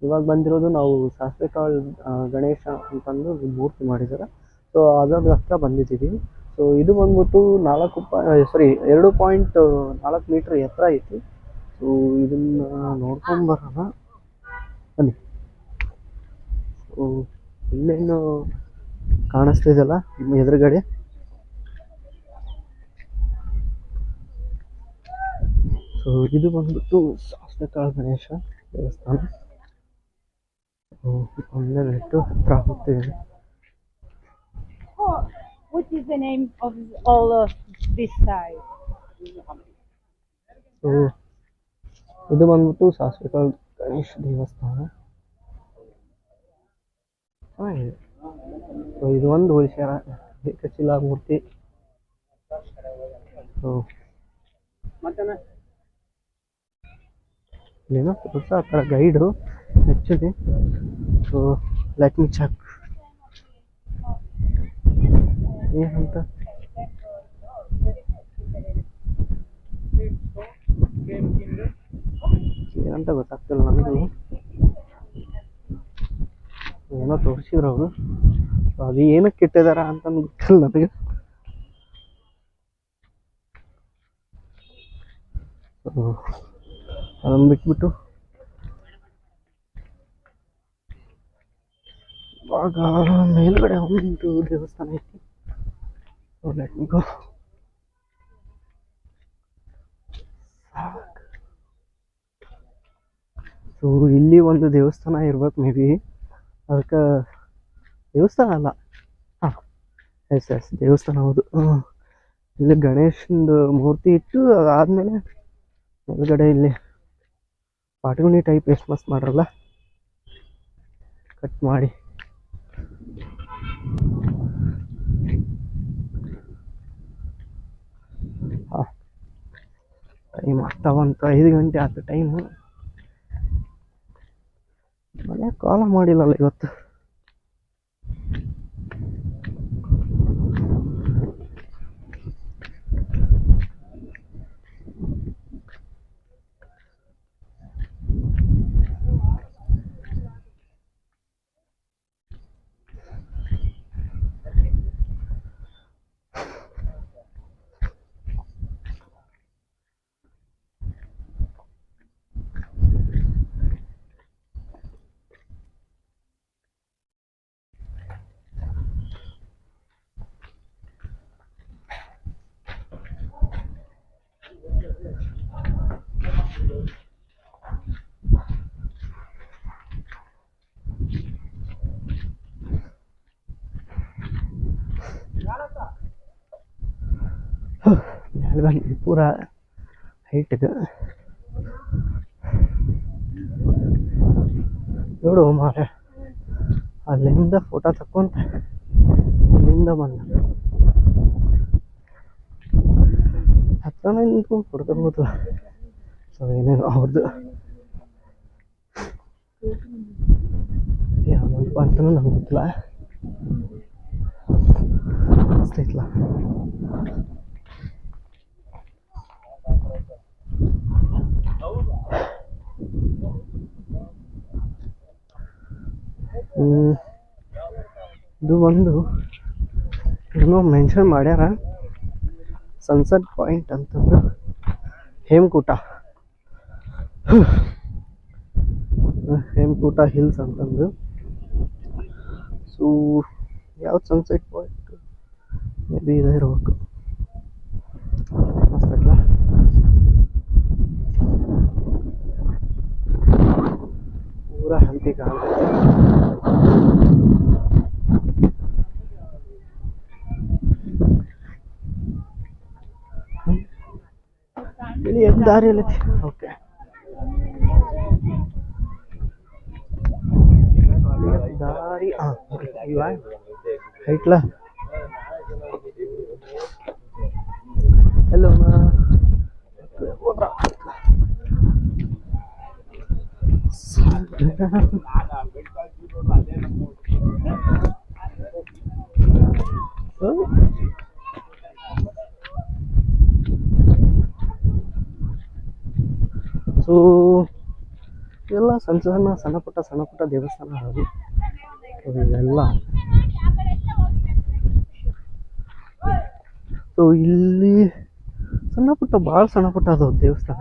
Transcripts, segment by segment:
ಇವಾಗ ಬಂದಿರೋದು ನಾವು ಸಾಸಿವೆ ಕಾಳು ಗಣೇಶ ಅಂತಂದು ಮೂರ್ತಿ ಮಾಡಿದ್ದಾರೆ. ಸೊ ಅದರ ಹತ್ರ ಬಂದಿದ್ದೀವಿ. ಸೊ ಇದು ಬಂದ್ಬಿಟ್ಟು 2.4 ಮೀಟ್ರ್ ಎತ್ತರ ಐತಿ. ಸೊ ಇದನ್ನ ನೋಡ್ಕೊಂಬರೋಣ ಬನ್ನಿ. ಸೊ ಇಲ್ಲೇನು ಕಾಣಿಸ್ತಿದೆಯಲ್ಲ ನಿಮ್ಮ ಎದುರುಗಡೆ, ಸೊ ಇದು ಬಂದ್ಬಿಟ್ಟು ಸಾಸಿವೆ ಕಾಳು ಗಣೇಶ ದೇವಸ್ಥಾನ. ಒಂದೇ ಬಿಟ್ಟು ಹತ್ರ ಹೋಗ್ತಿದ್ದೀವಿ. What is the name of all of this side? So ಇದು ಬಂದ್ಬಿಟ್ಟು ಸಾಸಿವೆ ಕಾಳು ಗಣೇಶ ದೇವಸ್ಥಾನ. ಸೊ ಇದು ಒಂದು ವಿಷಯ, ಏಕಶಿಲಾ ಮೂರ್ತಿ. ಸೊ ಇಲ್ಲೇನೋ ಹೊಸ ಆ ಥರ guide actually. So let me check ಏನಂತ. ಏನಂತ ಗೊತ್ತಾಗ್ತಿಲ್ಲ ನನಗೂ. ಏನೋ ತೋರಿಸಿದ್ರು ಅವರು, ಅದು ಏನಕ್ಕೆ ಇಟ್ಟಿದಾರ ಅಂತ ಗೊತ್ತಿಲ್ಲ ನನಗೆ. ಅದನ್ನು ಬಿಟ್ಬಿಟ್ಟು ಇವಾಗ ಮೇಲ್ಗಡೆ ಒಂದು ದೇವಸ್ಥಾನ ಐತಿ. ಲೆಟ್ ಮಿ ಗೋ. ಸೊ ಇಲ್ಲಿ ಒಂದು ದೇವಸ್ಥಾನ ಇರ್ಬೇಕು ಮೇ ಬಿ. ಅದಕ್ಕೆ ದೇವಸ್ಥಾನ ಅಲ್ಲ, ಹಾಂ ಎಸ್ ದೇವಸ್ಥಾನ ಹೌದು. ಇಲ್ಲಿ ಗಣೇಶಂದು ಮೂರ್ತಿ ಇಟ್ಟು ಅದಾದಮೇಲೆ ಮೇಲ್ಗಡೆ ಇಲ್ಲಿ ಪಾಟಗುಣಿ ಟೈಪ್ ಎಷ್ಟು ಮಸ್ತ್ ಮಾಡ್ರಲ್ಲ, ಕಟ್ ಮಾಡಿ. ಹಾಂ ಟೈಮ್ ಆಗ್ತಾ ಬಂತು, 5 ಗಂಟೆ ಆಯ್ತು ಟೈಮು. ಮನೆ ಕಾಲ ಮಾಡಿಲ್ಲಲ್ಲ ಇವತ್ತು. ಮೇಲೆ ಬಂದು ಪೂರ ಹೈಟ್ಗೆ ನೋಡು ಮಾರ, ಅಲ್ಲಿಂದ ಫೋಟೋ ತಕ್ಕೊಂತ ಇಲ್ಲಿಂದ ಬಂದ ಹತ್ರ ನಿಂತ್ಕೊಂಡು ಫೋಟೋ ತಗೋತಲ್ಲ. ಸೊ ಏನೇನು ಅವ್ರದ್ದು ಯಾವಪ್ಪ ಅಂತಲೂ ನಮ್ಗೆ ಗೊತ್ತಿಲ್ಲ. ಅಷ್ಟೈತ್ಲ. ಇದು ಒಂದು ಏನೋ ಮೆನ್ಷನ್ ಮಾಡ್ಯಾರ, ಸನ್ಸೆಟ್ ಪಾಯಿಂಟ್ ಅಂತಂದ್ರೆ ಹೇಮಕೂಟ ಹಿಲ್ಸ್ ಅಂತಂದು. ಸೊ ಯಾವ್ದು ಸನ್ಸೆಟ್ ಪಾಯಿಂಟ್ ಮೇ ಬಿ ಇದೇ ಇರ್ಬೇಕು. ಮಸ್ತ್ ಪೂರ ಹಂಪಿ ಕಾಣ್ತೈತೆ. ಇಲ್ಲಿ ದಾರಿಯಲ್ಲಿ ಓಕೆ ದಾರಿ ಹೈಟ್ಲ. ಎಲ್ಲೋ ಸೊ ಎಲ್ಲ ಸಣ್ಣ ಪುಟ್ಟ ದೇವಸ್ಥಾನ ಅದು. ಇವೆಲ್ಲ ಸೊ ಇಲ್ಲಿ ಭಾಳ ಸಣ್ಣ ಪುಟ್ಟ ಅದಾವ ದೇವಸ್ಥಾನ,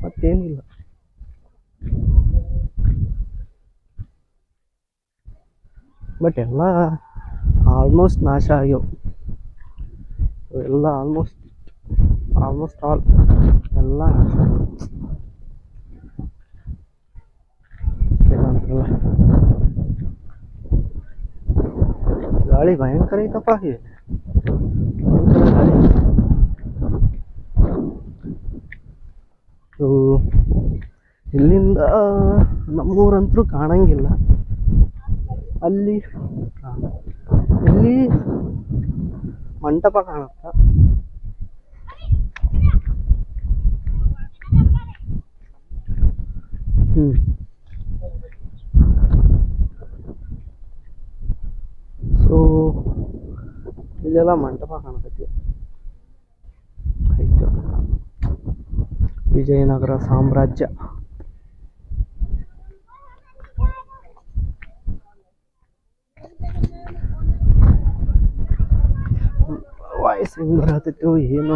ಮತ್ತೇನಿಲ್ಲ. ಬಟ್ ಎಲ್ಲ ಆಲ್ಮೋಸ್ಟ್ ನಾಶ ಆಗ್ಯಾವ. ಎಲ್ಲ ಆಲ್ಮೋಸ್ಟ್ ಆಲ್ ಎಲ್ಲ ನಾಶ ಆಗ್ಯಾವ. ಗಾಳಿ ಭಯಂಕರ ಐತಪ್ಪ, ಭಯಂಕರ ಗಾಳಿ. ಇಲ್ಲಿಂದ ನಮ್ಮೂರಂತರೂ ಕಾಣಂಗಿಲ್ಲ. ಇಲ್ಲಿ ಮಂಟಪ ಕಾಣುತ್ತ. ಸೊ ಇಲ್ಲೆಲ್ಲ ಮಂಟಪ ಕಾಣತೈತಿ. ಆಯ್ತು, ವಿಜಯನಗರ ಸಾಮ್ರಾಜ್ಯ. ವಾಯ್ಸ್ ಹೆಂಗ್ ಬರತ್ತಿತ್ತು ಏನು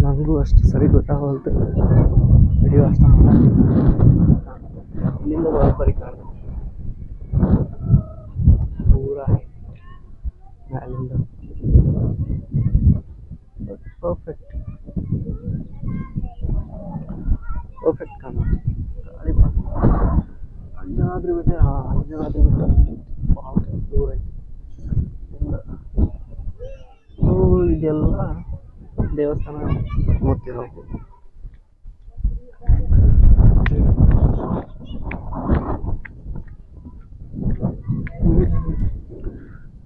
ನನಗೂ ಅಷ್ಟು ಸರಿ ಗೊತ್ತಾಗಲ್ತು. ವಿಡಿಯೋ ಅಷ್ಟ ಇಲ್ಲಿಂದ ಬರೋಬ್ಬರಿ ಕಾಣ ಪೂರ ಮ್ಯಾಲಿಂದ ಪರ್ಫೆಕ್ಟ್ ಕಾಣ. ಗಾಳಿ ಅಂಜನಾದ್ರಿ ಬೆಟ್ಟ, ಅಂಜನಾದ್ರಿ ಬೆಟ್ಟ ಭಾಳ ದೂರ ಐತಿ. ಇದೆಲ್ಲ ದೇವಸ್ಥಾನ ನೋಡ್ತಿರೋದು.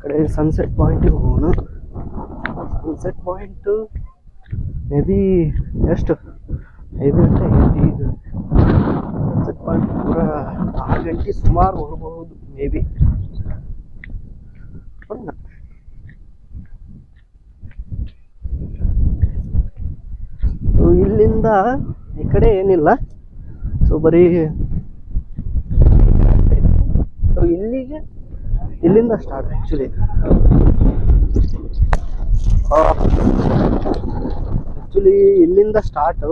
ಕಡೆ ಸನ್ಸೆಟ್ ಪಾಯಿಂಟಿಗೆ ಹೋಗೋಣ. ಸನ್ಸೆಟ್ ಪಾಯಿಂಟು ಮೇ ಬಿ ಎಷ್ಟು 5 ಗಂಟೆ ಐತಿ. ಈಗ ಸನ್ಸೆಟ್ ಪಾಯಿಂಟ್ ಪೂರ 6 ಗಂಟೆ ಸುಮಾರು ಹೋಗಬಹುದು ಮೇ ಬಿ. ಇಲ್ಲಿಂದ ಈ ಕಡೆ ಏನಿಲ್ಲ. ಸೊ ಬರೀ ಇಲ್ಲಿಂದ ಸ್ಟಾರ್ಟ್ ಆ್ಯಕ್ಚುಲಿ. ಇಲ್ಲಿಂದ ಸ್ಟಾರ್ಟು.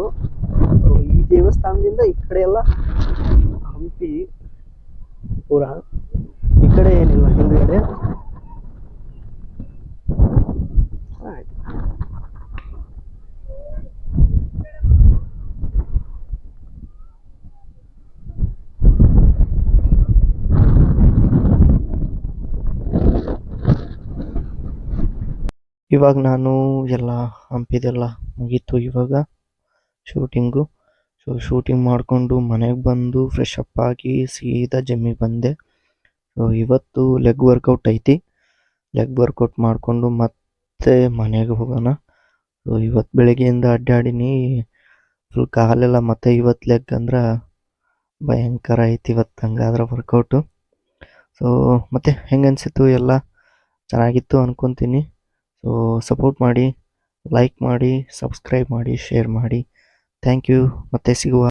ಈ ದೇವಸ್ಥಾನದಿಂದ ಈ ಕಡೆ ಎಲ್ಲ ಹಂಪಿ ಪೂರ. ಈ ಕಡೆ ಏನಿಲ್ಲ, ಹಿಂದುಗಡೆ ಆಯ್ತು. ಇವಾಗ ನಾನು ಎಲ್ಲ ಹಂಪಿದೆಲ್ಲ ಮುಗೀತು. ಇವಾಗ ಶೂಟಿಂಗು. ಸೊ ಶೂಟಿಂಗ್ ಮಾಡಿಕೊಂಡು ಮನೆಗೆ ಬಂದು ಫ್ರೆಶ್ ಅಪ್ ಆಗಿ ಸೀದಾ ಜಿಮ್ಮಿಗೆ ಬಂದೆ. ಸೊ ಇವತ್ತು ಲೆಗ್ ವರ್ಕೌಟ್ ಐತಿ. ಲೆಗ್ ವರ್ಕೌಟ್ ಮಾಡಿಕೊಂಡು ಮತ್ತೆ ಮನೆಗೆ ಹೋಗೋಣ. ಸೊ ಇವತ್ತು ಬೆಳಗ್ಗೆಯಿಂದ ಅಡ್ಡಾಡಿನಿ, ಫುಲ್ ಕಾಲೆಲ್ಲ. ಮತ್ತೆ ಇವತ್ತು ಲೆಗ್ ಅಂದ್ರೆ ಭಯಂಕರ ಐತಿ ಇವತ್ತು. ಹಂಗಾದ್ರೆ ವರ್ಕೌಟು. ಸೊ ಮತ್ತೆ ಹೆಂಗೆ ಅನಿಸಿತ್ತು? ಎಲ್ಲ ಚೆನ್ನಾಗಿತ್ತು ಅನ್ಕೊತೀನಿ. ಸೊ ಸಪೋರ್ಟ್ ಮಾಡಿ, ಲೈಕ್ ಮಾಡಿ, ಸಬ್ಸ್ಕ್ರೈಬ್ ಮಾಡಿ, ಶೇರ್ ಮಾಡಿ. Thank you. ಮತ್ತೆ ಸಿಗುವ.